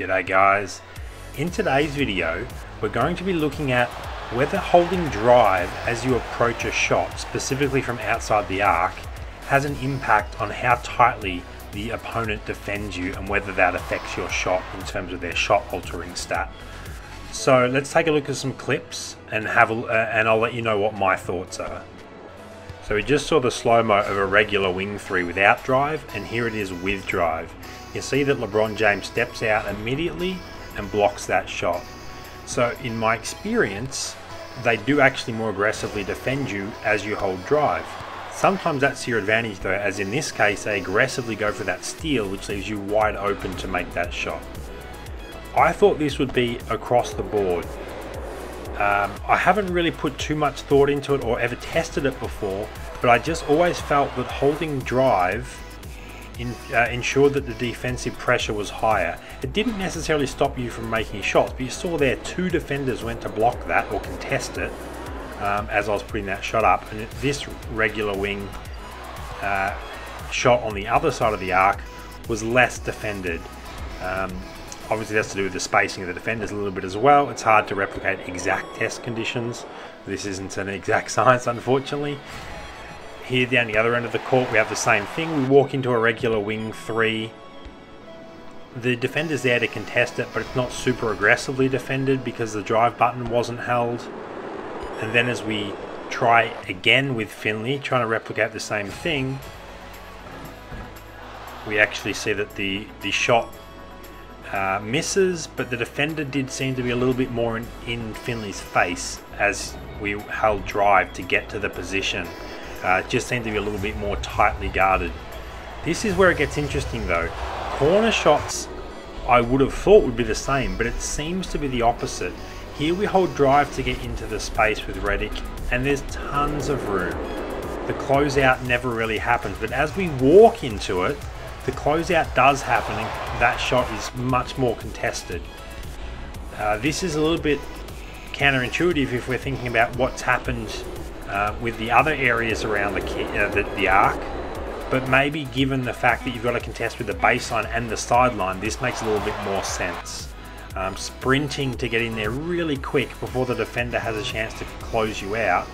G'day guys. In today's video we're going to be looking at whether holding drive as you approach a shot, specifically from outside the arc, has an impact on how tightly the opponent defends you and whether that affects your shot in terms of their shot altering stat. So let's take a look at some clips and and I'll let you know what my thoughts are. So we just saw the slow-mo of a regular wing 3 without drive, and here it is with drive. You see that LeBron James steps out immediately and blocks that shot. So in my experience, they do actually more aggressively defend you as you hold drive. Sometimes that's to your advantage though, as in this case they aggressively go for that steal, which leaves you wide open to make that shot. I thought this would be across the board. I haven't really put too much thought into it or ever tested it before, but I just always felt that holding drive ensured that the defensive pressure was higher. It didn't necessarily stop you from making shots, but you saw there two defenders went to block that or contest it as I was putting that shot up, and this regular wing shot on the other side of the arc was less defended. Obviously that's to do with the spacing of the defenders a little bit as well. It's hard to replicate exact test conditions. This isn't an exact science, unfortunately. Here down the other end of the court we have the same thing. We walk into a regular wing 3. The defender's there to contest it, but it's not super aggressively defended because the drive button wasn't held. And then as we try again with Finley, trying to replicate the same thing, we actually see that the shot misses, but the defender did seem to be a little bit more in Finley's face as we held drive to get to the position. It just seemed to be a little bit more tightly guarded. This is where it gets interesting though. Corner shots I would have thought would be the same, but it seems to be the opposite. Here we hold drive to get into the space with Reddick, and there's tons of room. The closeout never really happens, but as we walk into it, the closeout does happen and that shot is much more contested. This is a little bit counterintuitive if we're thinking about what's happened with the other areas around the arc, but maybe given the fact that you've got to contest with the baseline and the sideline, this makes a little bit more sense. Sprinting to get in there really quick before the defender has a chance to close you out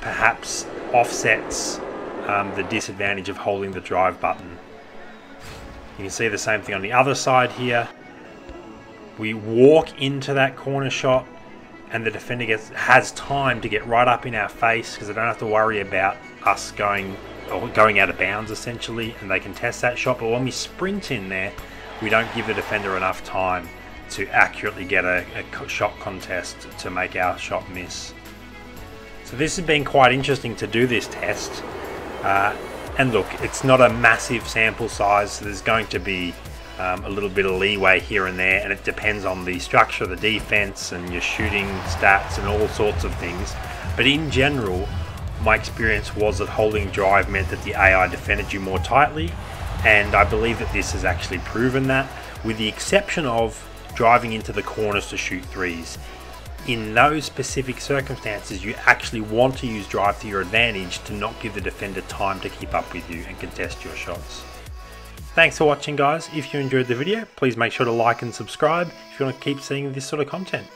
perhaps offsets the disadvantage of holding the drive button. You can see the same thing on the other side here. We walk into that corner shot and the defender has time to get right up in our face because they don't have to worry about us going out of bounds essentially, and they can test that shot. But when we sprint in there, we don't give the defender enough time to accurately get a shot contest to make our shot miss. So this has been quite interesting to do this test. And look, it's not a massive sample size, so there's going to be a little bit of leeway here and there, and it depends on the structure of the defense and your shooting stats and all sorts of things. But in general, my experience was that holding drive meant that the AI defended you more tightly, and I believe that this has actually proven that, with the exception of driving into the corners to shoot threes. In those specific circumstances, you actually want to use drive to your advantage to not give the defender time to keep up with you and contest your shots. Thanks for watching guys. If you enjoyed the video, please make sure to like and subscribe if you want to keep seeing this sort of content.